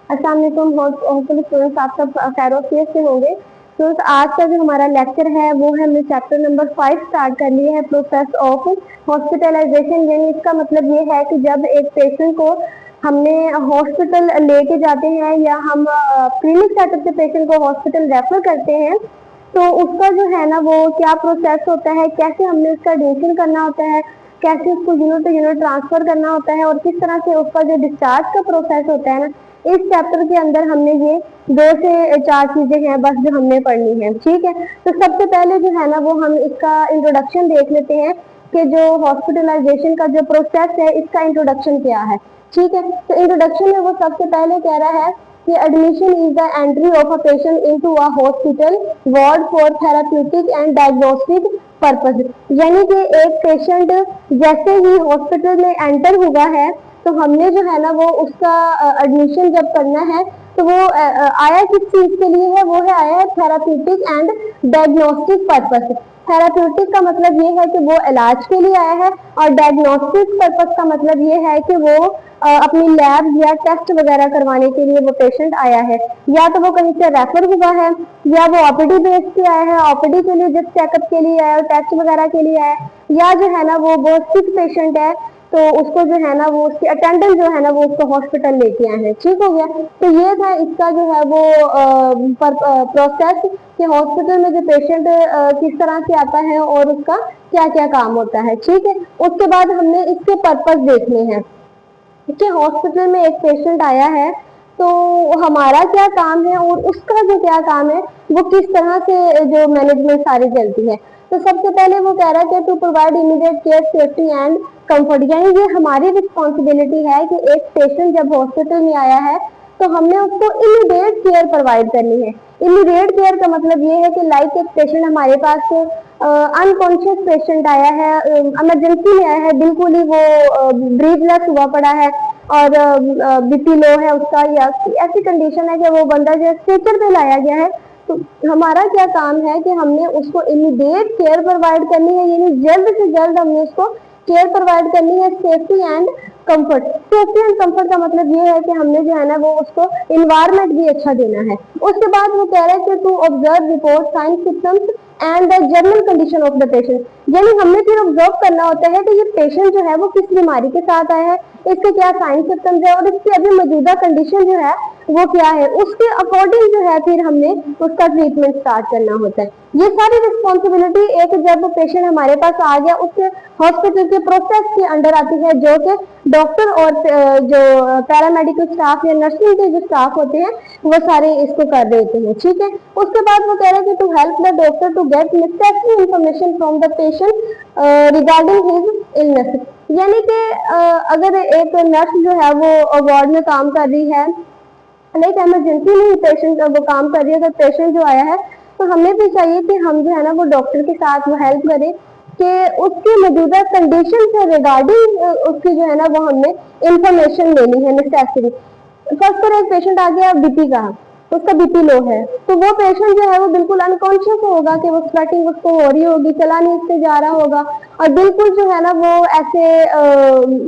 अस्सलाम वालेकुम hopefully students आप सब खैरियत से होंगे। तो आज का जो हमारा लेक्चर है वो है हमने चैप्टर नंबर 5 स्टार्ट कर लिया है, प्रोसेस ऑफ हॉस्पिटलाइजेशन। यानी इसका मतलब ये है कि जब एक पेशेंट को हमने हॉस्पिटल लेके जाते हैं या हम क्लिनिक सेटअप से पेशेंट को हॉस्पिटल रेफर करते हैं, तो उसका जो है ना वो क्या प्रोसेस होता है, कैसे हमने उसका एडमिशन करना होता है, कैसे उसको यूनिट टू यूनिट ट्रांसफर करना होता है और किस तरह से उसका जो डिस्चार्ज का प्रोसेस होता है ना, इस चैप्टर के अंदर हमने ये 2 से 4 चीजें हैं बस जो हमने पढ़नी है। ठीक है, तो सबसे पहले जो है ना वो हम इसका इंट्रोडक्शन देख लेते हैं कि जो हॉस्पिटलाइजेशन का जो प्रोसेस है इसका इंट्रोडक्शन क्या है। ठीक है, तो इंट्रोडक्शन में वो सबसे पहले कह रहा है कि admission is the entry of a patient into a hospital ward for therapeutic and diagnostic purpose. यानी कि एक पेशेंट जैसे ही हॉस्पिटल में एंटर हुआ है तो हमने जो है ना वो उसका एडमिशन जब करना है तो वो आया किस चीज के लिए है, वो है आया है therapeutic and diagnostic purpose. Therapeutic का मतलब ये है कि वो इलाज के लिए आया है और डायग्नोस्टिक पर्पस का मतलब ये है कि वो अपनी लैब या टेस्ट वगैरह करवाने के लिए वो पेशेंट आया है, या तो वो कहीं से रेफर हुआ है या वो ओपीडी बेस पे आया है, ओपीडी के लिए जस्ट चेकअप के लिए आया है, टेस्ट वगैरह के लिए आया है, या जो है ना वो बहुत सिक पेशेंट है तो उसको जो है ना वो उसके अटेंडेंट जो है ना वो उसको हॉस्पिटल लेके आए हैं। ठीक हो गया, तो ये था इसका जो है वो प्रोसेस कि हॉस्पिटल में जो पेशेंट किस तरह से आता है और उसका क्या क्या काम होता है। ठीक है, उसके बाद हमने इसके पर्पस देखने हैं कि हॉस्पिटल में एक पेशेंट आया है तो हमारा क्या काम है और उसका जो क्या काम है, वो किस तरह से जो मैनेजमेंट सारी चलती है। तो सबसे पहले वो कह रहा है कि to provide immediate care safety and comfort. यानी ये हमारी रिस्पॉन्सिबिलिटी है कि एक पेशेंट जब हॉस्पिटल में आया है तो हमने उसको इमीडिएट केयर प्रोवाइड करनी है। इमीडिएट केयर का मतलब ये है कि लाइक एक पेशेंट हमारे पास अनकॉन्शियस पेशेंट आया है, इमरजेंसी में आया है, बिल्कुल ही वो ब्रीथलेस हुआ पड़ा है और बीपी लो है उसका, या ऐसी कंडीशन है कि वो बंदा जो स्ट्रेचर पे लाया गया है, तो हमारा क्या काम है कि हमने उसको इमीडिएट केयर प्रोवाइड करनी है। यानी जल्द से जल्द हमने उसको केयर प्रोवाइड करनी है। Safety and comfort, safety and comfort का मतलब ये है कि हमने जो है ना वो उसको इन्वायरमेंट भी अच्छा देना है। उसके बाद वो कह रहा है कि to observe report sign symptoms and the general condition of the patient. यानी हमने फिर ऑब्जर्व करना होता है कि ये पेशेंट जो है वो किस बीमारी के साथ आया है, इसके क्या साइन सिम्टम्स है और इसकी अभी मौजूदा कंडीशन जो है वो क्या है, उसके अकॉर्डिंग जो है फिर हमने उसका ट्रीटमेंट स्टार्ट करना होता है। ये सारी रिस्पॉन्सिबिलिटी एक जब पेशेंट हमारे पास आ गया उसके हॉस्पिटल के प्रोसेस के अंडर आती है, जो कि डॉक्टर और जो पैरामेडिकल स्टाफ या नर्सिंग के जो स्टाफ होते हैं वो सारे इसको कर देते हैं। ठीक है, उसके बाद वो कह रहे हैं कि to help the doctor to get necessary information from the patient regarding his illness. यानी कि अगर एक नर्स जो है वो वार्ड में काम कर रही है, लाइक इमरजेंसी में ही पेशेंट वो काम कर रही है, तो पेशेंट जो आया है तो हमें भी चाहिए कि हम जो है ना वो डॉक्टर के साथ वो हेल्प करें कि उसकी मौजूदा कंडीशन से रिगार्डिंग उसकी जो है ना वो हमने इंफॉर्मेशन लेनी है नेसेसरी। फर्स्ट पर एक पेशेंट आ गया बीपी का, उसका बीपी लो है, तो वो पेशेंट जो है वो बिल्कुल अनकॉन्शियस होगा कि वो स्वेटिंग उसको हो रही होगी, चला नहीं इससे जा रहा होगा और बिल्कुल जो है ना वो ऐसे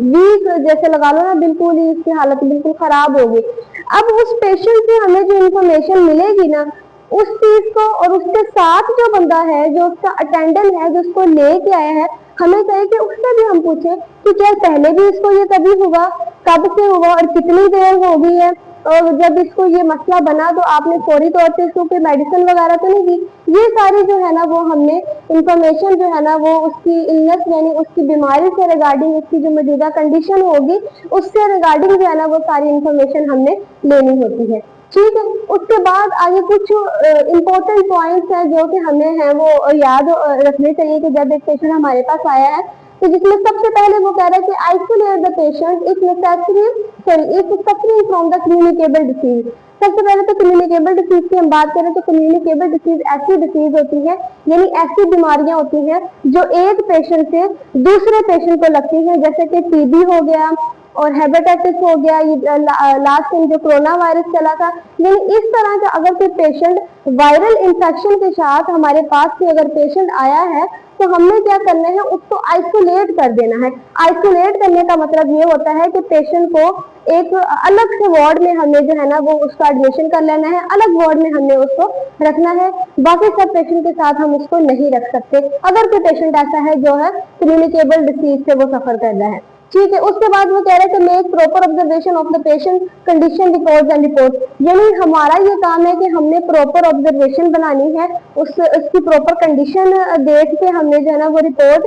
वीक जैसे लगा लो ना, बिल्कुल ही इसकी हालत बिल्कुल खराब होगी। अब उस पेशेंट से हमें जो इंफॉर्मेशन मिलेगी ना उस चीज को, और उसके साथ जो बंदा है जो उसका अटेंडेंट है जो उसको लेके आया है, हमें चाहिए कि उससे भी हम पूछे कि क्या पहले भी इसको ये कभी हुआ, कब से हुआ और कितनी देर हो गई है, और जब इसको ये मसला बना तो आपने फौरी तौर पे इसको कोई मेडिसिन वगैरह तो नहीं दी। ये सारी जो है ना वो हमने इंफॉर्मेशन जो है ना वो उसकी इलनेस यानी उसकी बीमारी से रिगार्डिंग उसकी जो मौजूदा कंडीशन होगी उससे रिगार्डिंग जो है ना वो सारी इंफॉर्मेशन हमने लेनी होती है। ठीक है, उसके बाद आगे कुछ इम्पोर्टेंट पॉइंट्स हैं जो कि हमें है वो याद रखने चाहिए कि जब एक पेशेंट हमारे पास आया है, तो जिसमें सबसे पहले वो कह रहा है कि isolate the patient if necessary, sorry if suffering from the communicable disease. सबसे पहले तो कम्युनिकेबल डिसीज की हम बात करें तो कम्युनिकेबल डिसीज ऐसी डिसीज होती है, यानी ऐसी बीमारियां होती हैं जो एक पेशेंट से दूसरे पेशेंट को लगती हैं, जैसे कि टीबी हो गया और हेपेटाइटिस हो गया, ये लास्ट टाइम जो कोरोना वायरस चला था। यानी इस तरह का अगर कोई पेशेंट वायरल इंफेक्शन के साथ हमारे पास से अगर पेशेंट आया है तो हमने क्या करना है, उसको आइसोलेट कर देना है। आइसोलेट करने का मतलब ये होता है कि पेशेंट को एक अलग से वार्ड में हमने जो है ना वो उसका एडमिशन कर लेना है, अलग वार्ड में हमने उसको रखना है। बाकी सब पेशेंट के साथ हम उसको नहीं रख सकते अगर कोई पेशेंट ऐसा है जो है कम्युनिकेबल डिसीज से वो सफर कर रहा है। ठीक है, उसके बाद वो कह रहे थे make proper observation of the patient condition records and report, यानी हमारा ये काम है कि हमने प्रॉपर ऑब्जर्वेशन बनानी है, उसकी प्रॉपर कंडीशन देख के हमने जो है ना वो रिपोर्ट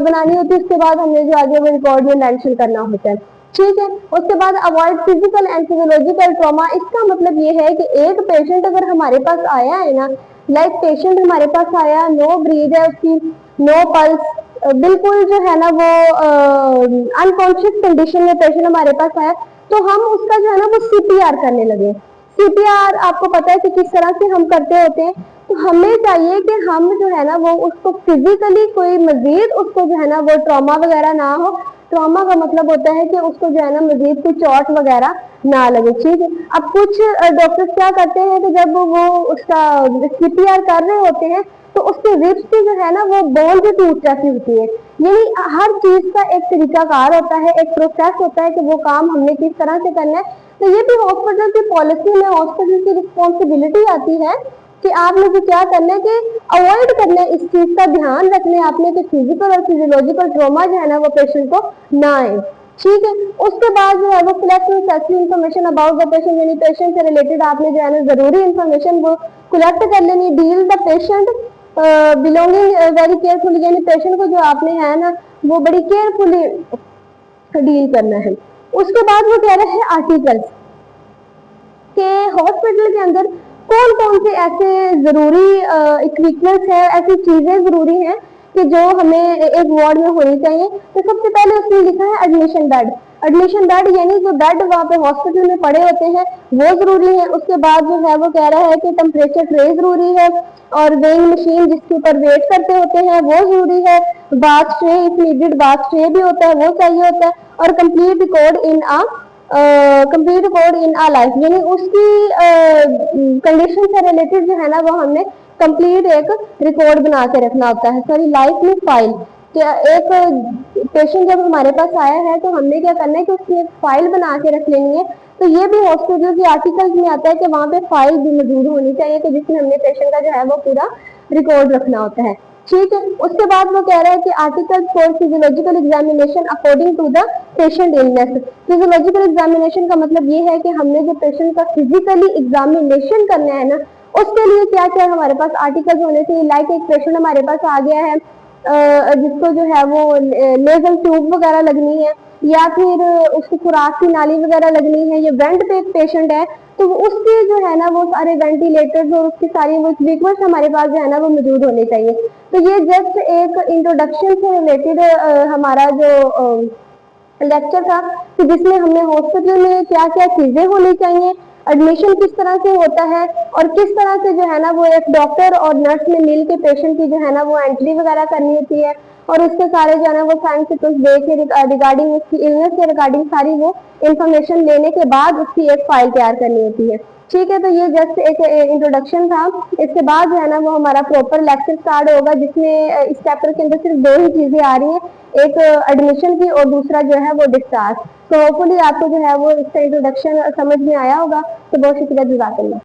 बनानी होती है। उसके बाद हमने जो आगे वो रिकॉर्ड में मेंशन करना होता है। ठीक है, उसके बाद avoid physical and physiological trauma, इसका मतलब ये है कि एक पेशेंट अगर हमारे पास आया है ना, लाइक पेशेंट हमारे पास आया, नो ब्रीथ है उसकी, नो पल्स, बिल्कुल जो है ना वो अनकॉन्शियस कंडीशन में पेशेंट हमारे पास आया, तो हम उसका जो है ना वो सीपीआर करने लगे। सीपीआर आपको पता है कि किस तरह से हम करते होते हैं, तो हमें चाहिए कि हम जो है ना वो उसको फिजिकली कोई मजीद उसको जो है ना वो ट्रॉमा वगैरह ना हो। ट्रॉमा का मतलब होता है कि उसको जो है ना मजीद कोई चोट वगैरह ना लगे। ठीक है, अब कुछ डॉक्टर्स क्या करते हैं कि जब वो उसका सीपीआर कर रहे होते हैं तो उसके रिब्स की जो है ना वो बोन भी टूट जाती होती है। यही हर चीज का एक तरीकाकार होता है, एक प्रोसेस होता है कि वो काम हमने किस तरह से करना है। तो ये भी हॉस्पिटल की पॉलिसी में हॉस्पिटल की रिस्पॉन्सिबिलिटी आती है कि आप मुझे क्या करना है कि अवॉइड करना है, इस चीज का ध्यान रखना है आपने कि फिजिकल और फिजियोलॉजिकल ट्रॉमा जो है ना वो पेशेंट को ना आए। ठीक है, उसके बाद जो है वो collect information about the patient, यानी पेशेंट से रिलेटेड आपने जो है ना जरूरी इन्फॉर्मेशन वो कलेक्ट कर लेनी। Deal the patient belonging very carefully, यानी पेशेंट को जो आपने है ना वो बड़ी केयरफुली डील करना है। उसके बाद वो कह रहे हैं आर्टिकल्स के हॉस्पिटल के अंदर कौन कौन से ऐसे जरूरी इक्विपमेंट्स है, ऐसी चीजें जरूरी हैं कि जो हमें एक वार्ड में होनी चाहिए। तो सबसे पहले उसने लिखा है एडमिशन बेड। एडमिशन बेड यानी जो बेड वहाँ पे हॉस्पिटल में पड़े होते हैं वो जरूरी है। उसके बाद जो है वो कह रहा है कि टेम्परेचर ट्रे जरूरी है, और वेइंग मशीन जिसके ऊपर वेट करते होते हैं वो जरूरी है। Bath tray, if needed bath tray भी होता है वो चाहिए होता है, और complete record in a complete code in a life, यानी उसकी कंडीशन से रिलेटेड जो है ना वो हमने कंप्लीट एक रिकॉर्ड बना के रखना होता है। सॉरी, लाइफ में फाइल, क्या एक पेशेंट जब हमारे पास आया है तो हमने क्या करना है कि उसकी एक फाइल बना के रख लेनी है। तो ये भी हॉस्पिटल के आर्टिकल्स में आता है कि वहाँ पे फाइल भी मौजूद होनी चाहिए कि जिसमें हमने पेशेंट का जो है वो पूरा रिकॉर्ड रखना होता है। ठीक है, उसके बाद वो कह रहा है कि article for physiological examination according to the patient illness. Physiological examination का मतलब ये है कि हमने जो पेशेंट का फिजिकली एग्जामिनेशन करना है ना उसके लिए क्या क्या हमारे पास आर्टिकल्स होने चाहिए। लाइक एक पेशेंट हमारे पास आ गया है जिसको जो है वो नेजल ट्यूब वगैरह लगनी है, या फिर उसकी खुराक की नाली वगैरह लगनी है, या वेंट पे एक पेशेंट है तो उसके जो है ना वो सारे वेंटिलेटर्स और उसकी सारी वो इक्विपमेंट्स हमारे पास जो है ना वो मौजूद होने चाहिए। तो ये जस्ट एक इंट्रोडक्शन से रिलेटेड हमारा जो लेक्चर था कि जिसमें हमने हॉस्पिटल में क्या क्या चीजें होनी चाहिए, एडमिशन किस तरह से होता है, और किस तरह से जो है ना वो एक डॉक्टर और नर्स में मिल के पेशेंट की जो है ना वो एंट्री वगैरह करनी होती है, और उसके सारे जो है ना वो साइन सिम्टम्स देख के रिगार्डिंग उसकी इलनेस के रिगार्डिंग सारी वो इंफॉर्मेशन लेने के बाद उसकी एक फाइल तैयार करनी होती है। ठीक है, तो ये जस्ट एक इंट्रोडक्शन था। इसके बाद जो है ना वो हमारा प्रॉपर लेक्चर स्टार्ट होगा जिसमें इस चैप्टर के अंदर सिर्फ दो ही चीजें आ रही हैं, एक एडमिशन की और दूसरा जो है वो डिस्चार्ज। तो होपफुली आपको जो है वो इसका इंट्रोडक्शन समझ में आया होगा। तो बहुत शुक्रिया, जज़ाकल्लाह।